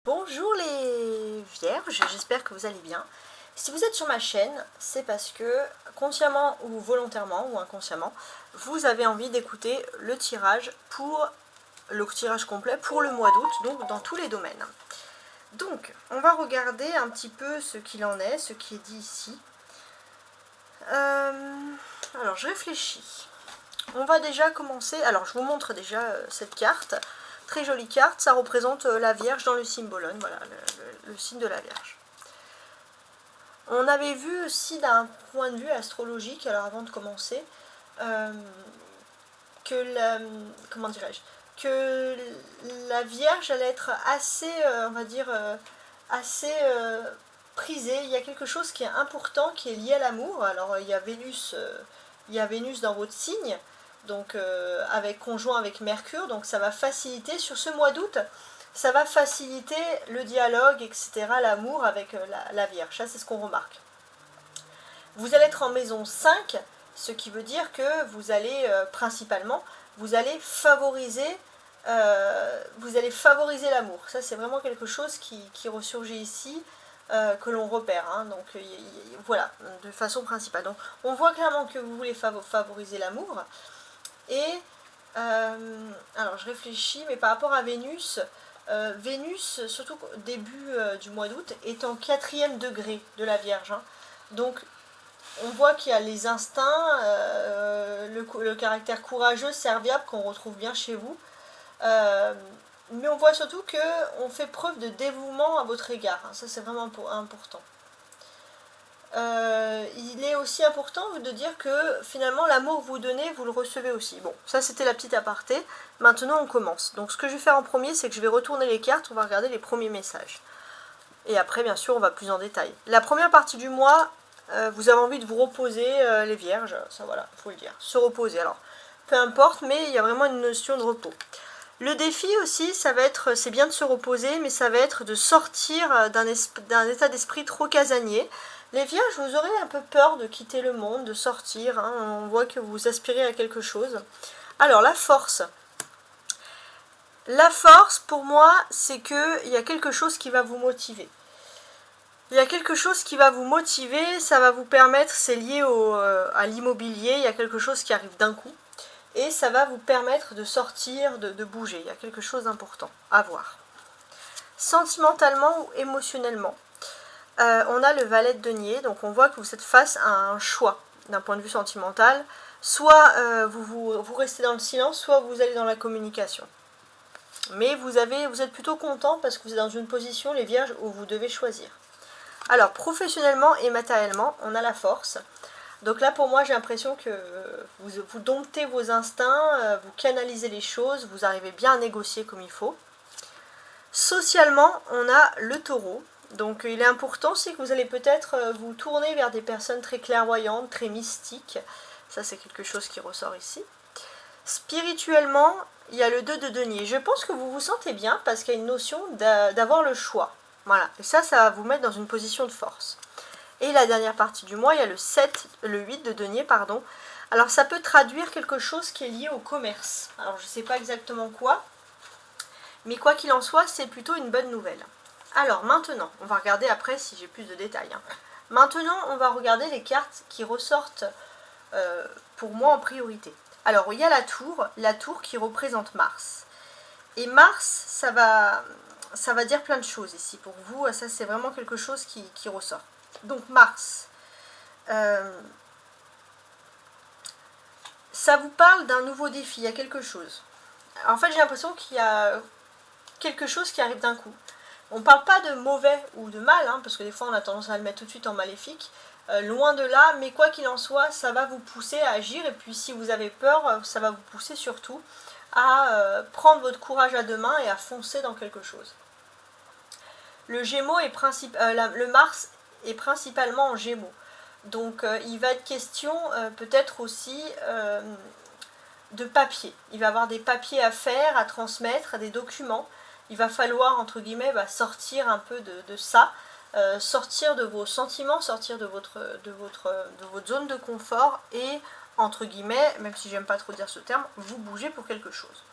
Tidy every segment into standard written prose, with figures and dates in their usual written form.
Bonjour les vierges, j'espère que vous allez bien. Si vous êtes sur ma chaîne, c'est parce que consciemment ou volontairement ou inconsciemment, vous avez envie d'écouter le tirage complet pour le mois d'août, donc dans tous les domaines. Donc, on va regarder un petit peu ce qu'il en est, ce qui est dit ici. Alors, je réfléchis. On va déjà commencer. Alors, je vous montre déjà cette carte. Très jolie carte, ça représente la Vierge dans le symbolone, voilà, le signe de la Vierge. On avait vu aussi d'un point de vue astrologique, alors avant de commencer, que la Vierge allait être assez, on va dire, assez prisée. Il y a quelque chose qui est important, qui est lié à l'amour. Alors il y a Vénus dans votre signe, donc avec conjoint avec Mercure, donc ça va faciliter sur ce mois d'août, ça va faciliter le dialogue, etc., l'amour avec la Vierge, ça c'est ce qu'on remarque. Vous allez être en maison 5, ce qui veut dire que vous allez principalement, vous allez favoriser l'amour. Ça c'est vraiment quelque chose qui ressurgit ici, que l'on repère, hein. Donc voilà, de façon principale. Donc on voit clairement que vous voulez favoriser l'amour. Et alors je réfléchis, mais par rapport à Vénus, Vénus, surtout au début du mois d'août, est en 4e degré de la Vierge, hein. Donc on voit qu'il y a les instincts, le caractère courageux, serviable qu'on retrouve bien chez vous. Mais on voit surtout qu'on fait preuve de dévouement à votre égard, hein. Ça c'est vraiment important. Il est aussi important de dire que finalement l'amour que vous donnez, vous le recevez aussi. Bon, ça c'était la petite aparté. Maintenant on commence. Donc ce que je vais faire en premier, c'est que je vais retourner les cartes, on va regarder les premiers messages. Et après, bien sûr, on va plus en détail. La première partie du mois, vous avez envie de vous reposer, les vierges, ça voilà, il faut le dire. Se reposer, alors, peu importe, mais il y a vraiment une notion de repos. Le défi aussi, ça va être, c'est bien de se reposer, mais ça va être de sortir d'un état d'esprit trop casanier. Les vierges, vous aurez un peu peur de quitter le monde, de sortir, hein, on voit que vous aspirez à quelque chose. Alors, la force. La force, pour moi, c'est qu'il y a quelque chose qui va vous motiver. Il y a quelque chose qui va vous motiver, ça va vous permettre, c'est lié à l'immobilier, il y a quelque chose qui arrive d'un coup. Et ça va vous permettre de sortir, de bouger. Il y a quelque chose d'important à voir. Sentimentalement ou émotionnellement, on a le valet de denier, donc on voit que vous êtes face à un choix d'un point de vue sentimental. Soit vous restez dans le silence, soit vous allez dans la communication. Mais vous êtes plutôt content parce que vous êtes dans une position, les vierges, où vous devez choisir. Alors, professionnellement et matériellement, on a la force. Donc là, pour moi, j'ai l'impression que vous domptez vos instincts, vous canalisez les choses, vous arrivez bien à négocier comme il faut. Socialement, on a le taureau. Donc il est important, c'est que vous allez peut-être vous tourner vers des personnes très clairvoyantes, très mystiques. Ça, c'est quelque chose qui ressort ici. Spirituellement, il y a le 2 de denier. Je pense que vous vous sentez bien parce qu'il y a une notion d'avoir le choix. Voilà, et ça va vous mettre dans une position de force. Et la dernière partie du mois, il y a le 8 de denier, pardon. Alors ça peut traduire quelque chose qui est lié au commerce. Alors je ne sais pas exactement quoi, mais quoi qu'il en soit, c'est plutôt une bonne nouvelle. Alors maintenant, on va regarder après si j'ai plus de détails, hein. Maintenant, on va regarder les cartes qui ressortent pour moi en priorité. Alors il y a la tour qui représente Mars. Et Mars, ça va dire plein de choses ici pour vous. Ça, c'est vraiment quelque chose qui ressort. Donc Mars, ça vous parle d'un nouveau défi, il y a quelque chose. En fait, j'ai l'impression qu'il y a quelque chose qui arrive d'un coup. On ne parle pas de mauvais ou de mal, hein, parce que des fois on a tendance à le mettre tout de suite en maléfique. Loin de là, mais quoi qu'il en soit, ça va vous pousser à agir. Et puis si vous avez peur, ça va vous pousser surtout à prendre votre courage à deux mains et à foncer dans quelque chose. Le Mars est principalement en Gémeaux. Donc il va être question peut-être aussi de papier. Il va y avoir des papiers à faire, à transmettre, des documents. Il va falloir, entre guillemets, sortir un peu de ça, sortir de vos sentiments, sortir de votre zone de confort et, entre guillemets, même si j'aime pas trop dire ce terme, vous bouger pour quelque chose.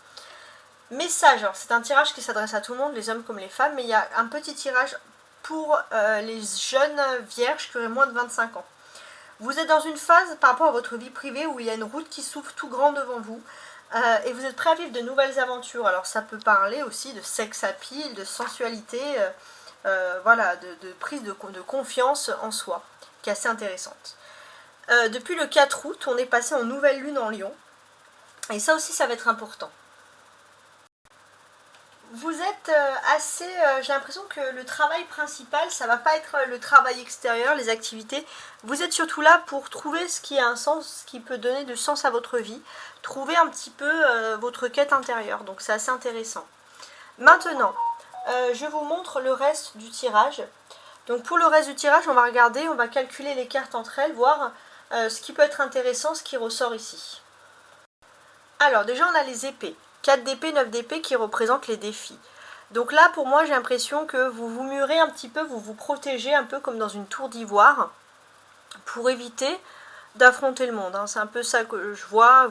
Message, alors c'est un tirage qui s'adresse à tout le monde, les hommes comme les femmes, mais il y a un petit tirage pour les jeunes vierges qui auraient moins de 25 ans. Vous êtes dans une phase par rapport à votre vie privée où il y a une route qui s'ouvre tout grand devant vous et vous êtes prêt à vivre de nouvelles aventures. Alors ça peut parler aussi de sex appeal, de sensualité, voilà, de prise de confiance en soi, qui est assez intéressante. Depuis le 4 août, on est passé en nouvelle lune en Lion, et ça aussi ça va être important. Vous êtes assez... j'ai l'impression que le travail principal, ça va pas être le travail extérieur, les activités. Vous êtes surtout là pour trouver ce qui a un sens, ce qui peut donner du sens à votre vie. Trouver un petit peu votre quête intérieure. Donc c'est assez intéressant. Maintenant, je vous montre le reste du tirage. Donc pour le reste du tirage, on va regarder, on va calculer les cartes entre elles, voir ce qui peut être intéressant, ce qui ressort ici. Alors déjà, on a les épées. 4 d'épée, 9 d'épée qui représentent les défis. Donc là, pour moi, j'ai l'impression que vous vous murez un petit peu, vous vous protégez un peu comme dans une tour d'ivoire pour éviter d'affronter le monde. Hein. C'est un peu ça que je vois.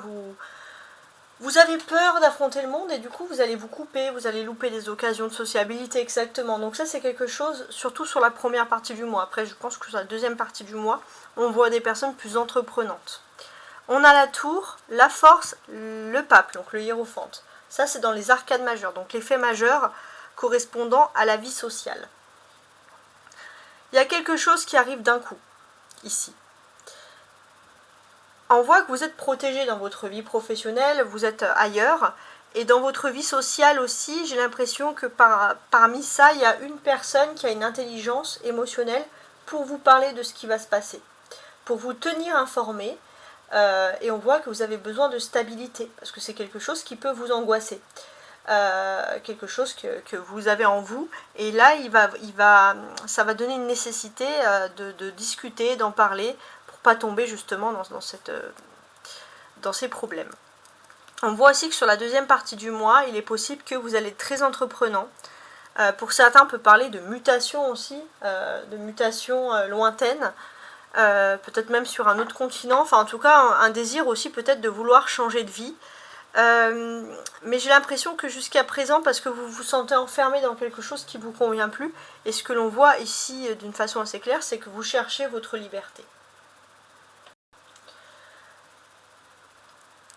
Vous avez peur d'affronter le monde et du coup, vous allez vous couper, vous allez louper des occasions de sociabilité, exactement. Donc ça, c'est quelque chose, surtout sur la première partie du mois. Après, je pense que sur la deuxième partie du mois, on voit des personnes plus entreprenantes. On a la tour, la force, le pape, donc le hiérophante. Ça, c'est dans les arcades majeures, donc l'effet majeur correspondant à la vie sociale. Il y a quelque chose qui arrive d'un coup, ici. On voit que vous êtes protégé dans votre vie professionnelle, vous êtes ailleurs, et dans votre vie sociale aussi, j'ai l'impression que parmi ça, il y a une personne qui a une intelligence émotionnelle pour vous parler de ce qui va se passer, pour vous tenir informé. Et on voit que vous avez besoin de stabilité, parce que c'est quelque chose qui peut vous angoisser, quelque chose que vous avez en vous, et là ça va donner une nécessité de discuter, d'en parler, pour pas tomber justement dans ces problèmes. On voit aussi que sur la deuxième partie du mois, il est possible que vous allez être très entreprenant. Pour certains, on peut parler de mutation aussi, de mutation lointaine, peut-être même sur un autre continent, enfin en tout cas un désir aussi peut-être de vouloir changer de vie. Mais j'ai l'impression que jusqu'à présent, parce que vous vous sentez enfermé dans quelque chose qui ne vous convient plus, et ce que l'on voit ici d'une façon assez claire, c'est que vous cherchez votre liberté.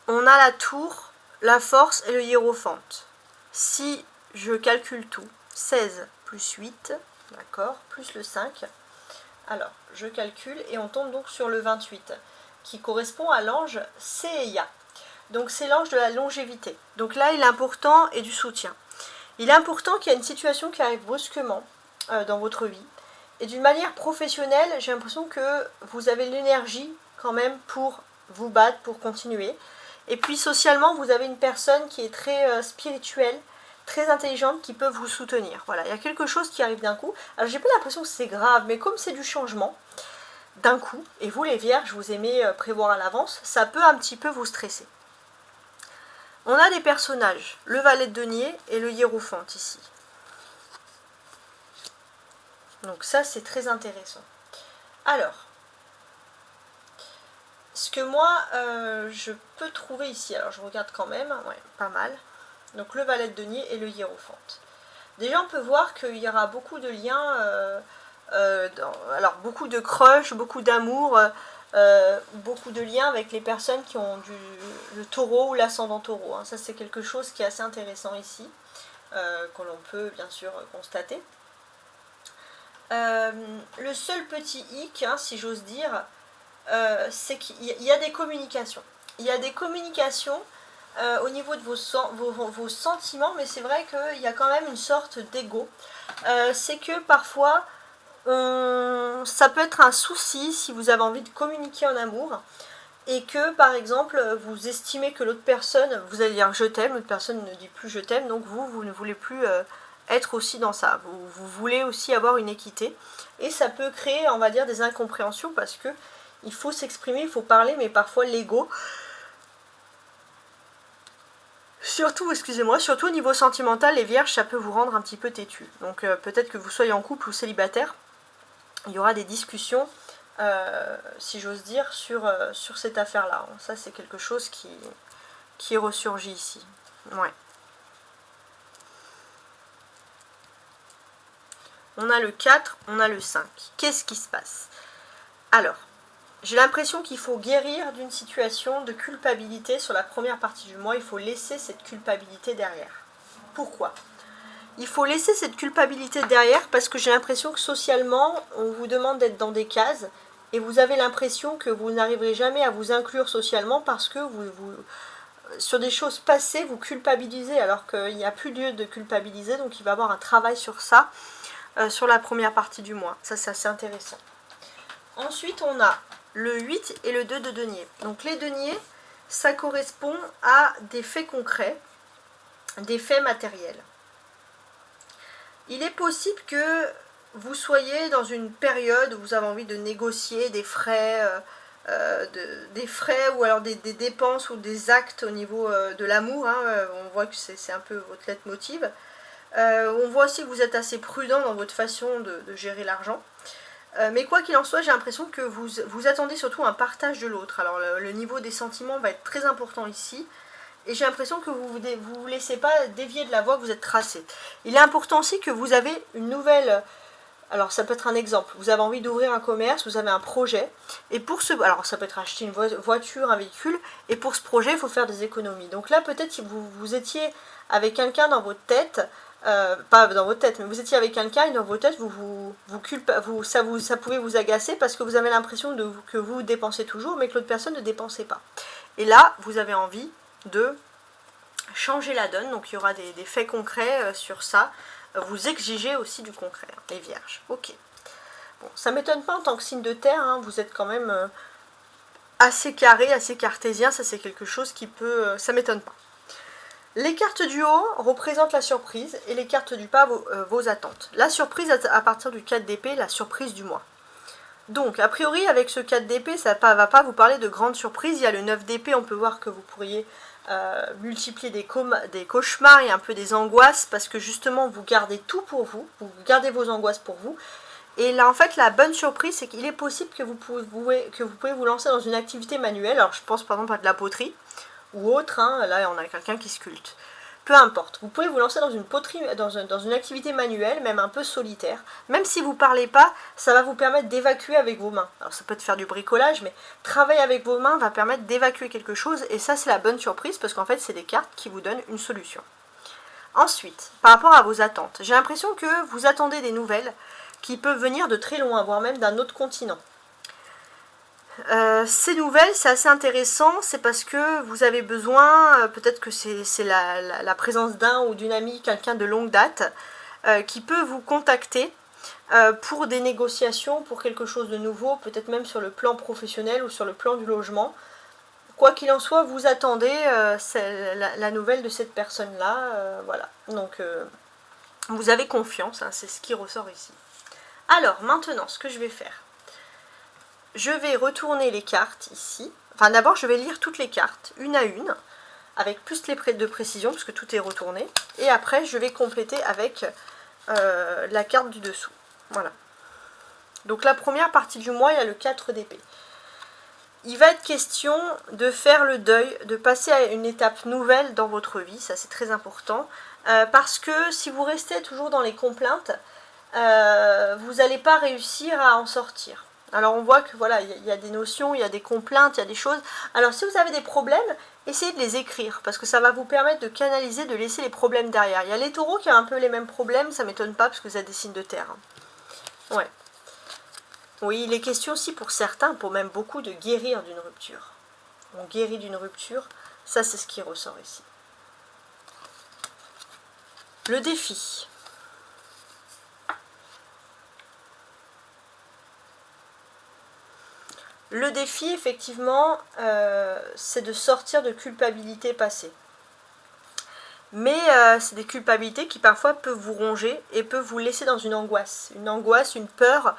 On a la tour, la force et le hiérophante. Si je calcule tout, 16 plus 8, d'accord, plus le 5, alors je calcule et on tombe donc sur le 28, qui correspond à l'ange Seiya. Donc c'est l'ange de la longévité. Donc là, il est important et du soutien. Il est important qu'il y ait une situation qui arrive brusquement dans votre vie. Et d'une manière professionnelle, j'ai l'impression que vous avez l'énergie quand même pour vous battre, pour continuer. Et puis socialement, vous avez une personne qui est très spirituelle, très intelligente, qui peut vous soutenir. Voilà, il y a quelque chose qui arrive d'un coup. Alors j'ai pas l'impression que c'est grave, mais comme c'est du changement, d'un coup, et vous les vierges, vous aimez prévoir à l'avance, ça peut un petit peu vous stresser. On a des personnages, le valet de denier et le hiérophante ici. Donc ça, c'est très intéressant. Alors, ce que moi, je peux trouver ici, alors je regarde quand même, ouais, pas mal. Donc le valet de denier et le hiérophante. Déjà, on peut voir qu'il y aura beaucoup de liens, alors beaucoup de crush, beaucoup d'amour, beaucoup de liens avec les personnes qui ont le taureau ou l'ascendant taureau. Hein. Ça, c'est quelque chose qui est assez intéressant ici, que l'on peut bien sûr constater. Le seul petit hic, hein, si j'ose dire, c'est qu'il y a des communications. Il y a des communications au niveau de vos sentiments, mais c'est vrai qu'il y a quand même une sorte d'ego. C'est que parfois, ça peut être un souci si vous avez envie de communiquer en amour et que par exemple vous estimez que l'autre personne, vous allez dire je t'aime, l'autre personne ne dit plus je t'aime, donc vous ne voulez plus être aussi dans ça, vous voulez aussi avoir une équité et ça peut créer, on va dire, des incompréhensions parce que il faut s'exprimer, il faut parler, mais parfois l'ego, surtout, excusez-moi, surtout au niveau sentimental, les vierges, ça peut vous rendre un petit peu têtu. Donc peut-être que vous soyez en couple ou célibataire, il y aura des discussions, si j'ose dire, sur cette affaire-là. Ça, c'est quelque chose qui ressurgit ici. Ouais. on a le 4, on a le 5. Qu'est-ce qui se passe? Alors, j'ai l'impression qu'il faut guérir d'une situation de culpabilité sur la première partie du mois. Il faut laisser cette culpabilité derrière. Pourquoi? Il faut laisser cette culpabilité derrière parce que j'ai l'impression que socialement, on vous demande d'être dans des cases et vous avez l'impression que vous n'arriverez jamais à vous inclure socialement parce que sur des choses passées, vous culpabilisez alors qu'il n'y a plus lieu de culpabiliser. Donc il va y avoir un travail sur ça, sur la première partie du mois. Ça, c'est assez intéressant. Ensuite, on a le 8 et le 2 de denier. Donc les deniers, ça correspond à des faits concrets, des faits matériels. Il est possible que vous soyez dans une période où vous avez envie de négocier des frais, ou alors des dépenses ou des actes au niveau de l'amour. Hein. On voit que c'est un peu votre leitmotiv. On voit aussi que vous êtes assez prudent dans votre façon de gérer l'argent. Mais quoi qu'il en soit, j'ai l'impression que vous attendez surtout un partage de l'autre. Alors le niveau des sentiments va être très important ici. Et j'ai l'impression que vous ne vous laissez pas dévier de la voie que vous êtes tracée. Il est important aussi que vous avez une nouvelle... Alors ça peut être un exemple. Vous avez envie d'ouvrir un commerce, vous avez un projet. Et pour ce... Alors ça peut être acheter une voiture, un véhicule. Et pour ce projet, il faut faire des économies. Donc là, peut-être que vous étiez avec quelqu'un dans votre tête... pas dans votre tête, mais vous étiez avec quelqu'un et dans votre tête, ça pouvait vous agacer parce que vous avez l'impression que vous dépensez toujours, mais que l'autre personne ne dépensait pas. Et là, vous avez envie de changer la donne, donc il y aura des faits concrets sur ça. Vous exigez aussi du concret, hein, les vierges. Ok. Bon, ça ne m'étonne pas en tant que signe de terre, hein, vous êtes quand même assez carré, assez cartésien, ça c'est quelque chose qui peut... ça ne m'étonne pas. Les cartes du haut représentent la surprise et les cartes du bas vos attentes. La surprise à partir du 4 d'épée, la surprise du mois. Donc, a priori, avec ce 4 d'épée, ça ne va pas vous parler de grandes surprises. Il y a le 9 d'épée, on peut voir que vous pourriez multiplier des cauchemars et un peu des angoisses parce que justement, vous gardez tout pour vous, vous gardez vos angoisses pour vous. Et là, en fait, la bonne surprise, c'est qu'il est possible que vous pouvez vous lancer dans une activité manuelle. Alors, je pense par exemple à de la poterie ou autre, hein. Là on a quelqu'un qui sculpte. Peu importe, vous pouvez vous lancer dans une poterie, dans une activité manuelle, même un peu solitaire. Même si vous ne parlez pas, ça va vous permettre d'évacuer avec vos mains. Alors ça peut être faire du bricolage, mais travailler avec vos mains va permettre d'évacuer quelque chose, et ça c'est la bonne surprise, parce qu'en fait c'est des cartes qui vous donnent une solution. Ensuite, par rapport à vos attentes, j'ai l'impression que vous attendez des nouvelles qui peuvent venir de très loin, voire même d'un autre continent. Ces nouvelles, c'est assez intéressant, c'est parce que vous avez besoin, peut-être que c'est la présence d'un ou d'une amie, quelqu'un de longue date, qui peut vous contacter pour des négociations, pour quelque chose de nouveau, peut-être même sur le plan professionnel ou sur le plan du logement. Quoi qu'il en soit, vous attendez la nouvelle de cette personne-là, voilà. Donc, vous avez confiance, hein, c'est ce qui ressort ici. Alors, maintenant, ce que je vais faire, je vais retourner les cartes ici. Enfin, d'abord, je vais lire toutes les cartes, une à une, avec plus les de précision, puisque tout est retourné. Et après, je vais compléter avec la carte du dessous. Voilà. Donc, la première partie du mois, il y a le 4 d'épée. Il va être question de faire le deuil, de passer à une étape nouvelle dans votre vie. Ça, c'est très important. Parce que si vous restez toujours dans les complaintes, vous n'allez pas réussir à en sortir. Alors on voit que voilà, il y a des notions, il y a des complaintes, il y a des choses. Alors si vous avez des problèmes, essayez de les écrire, parce que ça va vous permettre de canaliser, de laisser les problèmes derrière. Il y a les taureaux qui ont un peu les mêmes problèmes, ça ne m'étonne pas, parce que vous êtes des signes de terre. Ouais. Oui, il est question aussi pour certains, pour même beaucoup, de guérir d'une rupture. On guérit d'une rupture, ça c'est ce qui ressort ici. Le défi. Le défi, effectivement, c'est de sortir de culpabilité passée. Mais c'est des culpabilités qui parfois peuvent vous ronger et peuvent vous laisser dans une angoisse, une peur,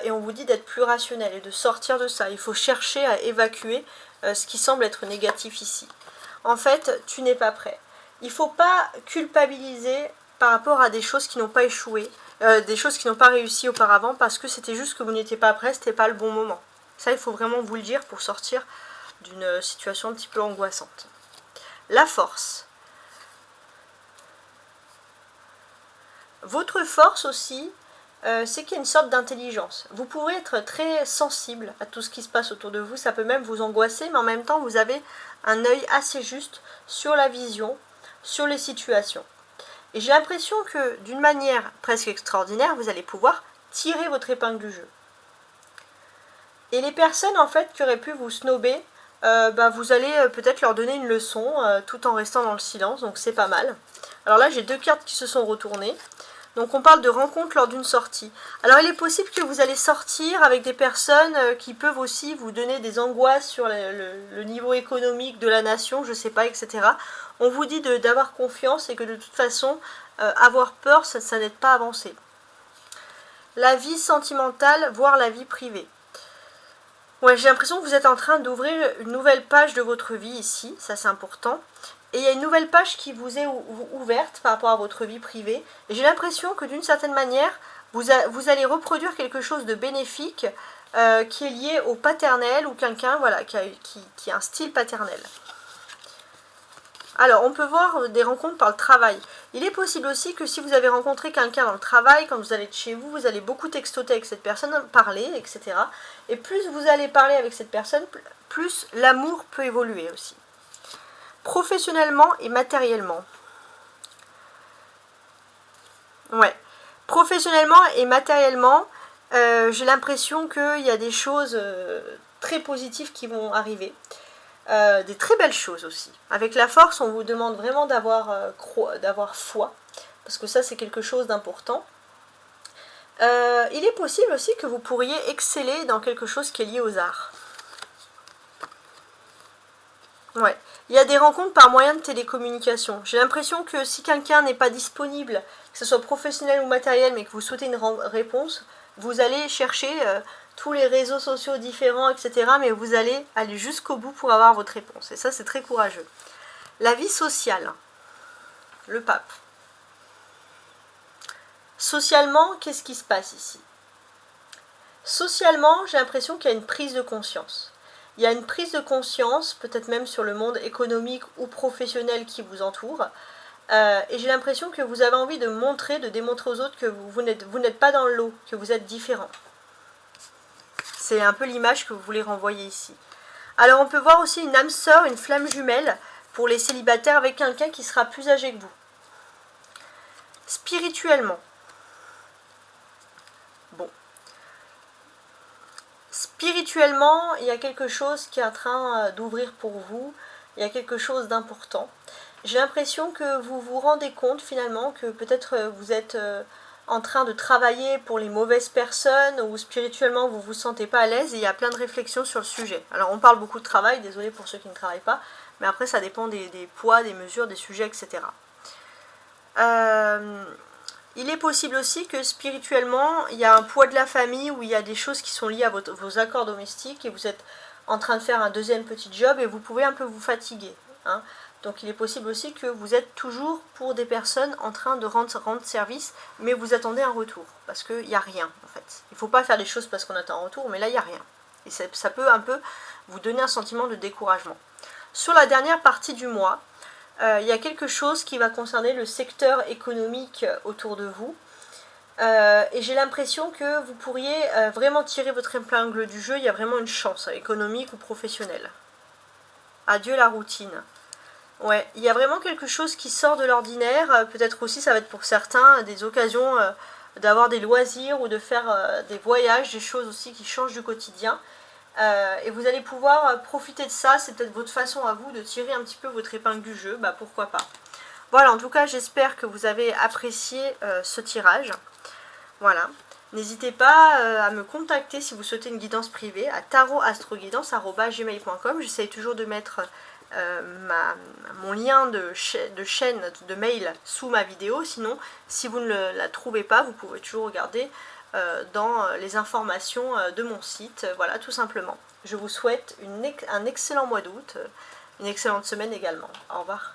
et on vous dit d'être plus rationnel et de sortir de ça. Il faut chercher à évacuer ce qui semble être négatif ici. En fait, tu n'es pas prêt. Il ne faut pas culpabiliser par rapport à des choses qui n'ont pas échoué, des choses qui n'ont pas réussi auparavant, parce que c'était juste que vous n'étiez pas prêt, ce n'était pas le bon moment. Ça, il faut vraiment vous le dire pour sortir d'une situation un petit peu angoissante. La force. Votre force aussi, c'est qu'il y a une sorte d'intelligence. Vous pourrez être très sensible à tout ce qui se passe autour de vous, ça peut même vous angoisser, mais en même temps vous avez un œil assez juste sur la vision, sur les situations. Et j'ai l'impression que d'une manière presque extraordinaire, vous allez pouvoir tirer votre épingle du jeu. Et les personnes en fait qui auraient pu vous snober, vous allez peut-être leur donner une leçon tout en restant dans le silence, donc c'est pas mal. Alors là j'ai deux cartes qui se sont retournées. Donc on parle de rencontre lors d'une sortie. Alors il est possible que vous allez sortir avec des personnes qui peuvent aussi vous donner des angoisses sur le niveau économique de la nation, je sais pas, etc. On vous dit d'avoir confiance et que de toute façon, avoir peur, ça n'aide pas à avancer. La vie sentimentale, voire la vie privée. Ouais, j'ai l'impression que vous êtes en train d'ouvrir une nouvelle page de votre vie ici, ça c'est important. Et il y a une nouvelle page qui vous est ouverte par rapport à votre vie privée. Et j'ai l'impression que d'une certaine manière, vous allez reproduire quelque chose de bénéfique qui est lié au paternel ou quelqu'un voilà, qui a un style paternel. Alors, on peut voir des rencontres par le travail. Il est possible aussi que si vous avez rencontré quelqu'un dans le travail, quand vous allez de chez vous, vous allez beaucoup textoter avec cette personne, parler, etc. Et plus vous allez parler avec cette personne, plus l'amour peut évoluer aussi. Professionnellement et matériellement. Ouais. Professionnellement et matériellement, j'ai l'impression qu'il y a des choses très positives qui vont arriver. Des très belles choses aussi. Avec la force, on vous demande vraiment d'avoir foi, parce que ça c'est quelque chose d'important. Il est possible aussi que vous pourriez exceller dans quelque chose qui est lié aux arts. Ouais. Il y a des rencontres par moyen de télécommunication. J'ai l'impression que si quelqu'un n'est pas disponible, que ce soit professionnel ou matériel, mais que vous souhaitez une réponse, vous allez chercher tous les réseaux sociaux différents, etc. Mais vous allez aller jusqu'au bout pour avoir votre réponse. Et ça, c'est très courageux. La vie sociale. Le pape. Socialement, qu'est-ce qui se passe ici? Socialement, j'ai l'impression qu'il y a une prise de conscience. Il y a une prise de conscience, peut-être même sur le monde économique ou professionnel qui vous entoure. Et j'ai l'impression que vous avez envie de démontrer aux autres que vous n'êtes pas dans le lot, que vous êtes différent. C'est un peu l'image que vous voulez renvoyer ici. Alors on peut voir aussi une âme sœur, une flamme jumelle pour les célibataires avec quelqu'un qui sera plus âgé que vous. Spirituellement. Bon. Spirituellement, il y a quelque chose qui est en train d'ouvrir pour vous. Il y a quelque chose d'important. J'ai l'impression que vous vous rendez compte finalement que peut-être vous êtes en train de travailler pour les mauvaises personnes ou spirituellement vous ne vous sentez pas à l'aise et il y a plein de réflexions sur le sujet. Alors on parle beaucoup de travail, désolé pour ceux qui ne travaillent pas, mais après ça dépend des poids, des mesures, des sujets, etc. Il est possible aussi que spirituellement, il y a un poids de la famille où il y a des choses qui sont liées à vos accords domestiques et vous êtes en train de faire un deuxième petit job et vous pouvez un peu vous fatiguer. Hein. Donc il est possible aussi que vous êtes toujours pour des personnes en train de rendre service, mais vous attendez un retour, parce qu'il n'y a rien en fait. Il ne faut pas faire les choses parce qu'on attend un retour, mais là il n'y a rien. Et ça peut un peu vous donner un sentiment de découragement. Sur la dernière partie du mois, il y a quelque chose qui va concerner le secteur économique autour de vous. Et j'ai l'impression que vous pourriez vraiment tirer votre épingle du jeu. Il y a vraiment une chance économique ou professionnelle. Adieu la routine. Ouais, il y a vraiment quelque chose qui sort de l'ordinaire. Peut-être aussi, ça va être pour certains des occasions d'avoir des loisirs ou de faire des voyages, des choses aussi qui changent du quotidien. Et vous allez pouvoir profiter de ça. C'est peut-être votre façon à vous de tirer un petit peu votre épingle du jeu. Bah pourquoi pas. Voilà, en tout cas, j'espère que vous avez apprécié ce tirage. Voilà. N'hésitez pas à me contacter si vous souhaitez une guidance privée à tarotastroguidance@gmail.com. J'essaye toujours de mettre mon lien de chaîne de mail sous ma vidéo. Sinon, si vous ne la trouvez pas, vous pouvez toujours regarder dans les informations de mon site. Voilà, tout simplement. Je vous souhaite un excellent mois d'août, une excellente semaine également. Au revoir.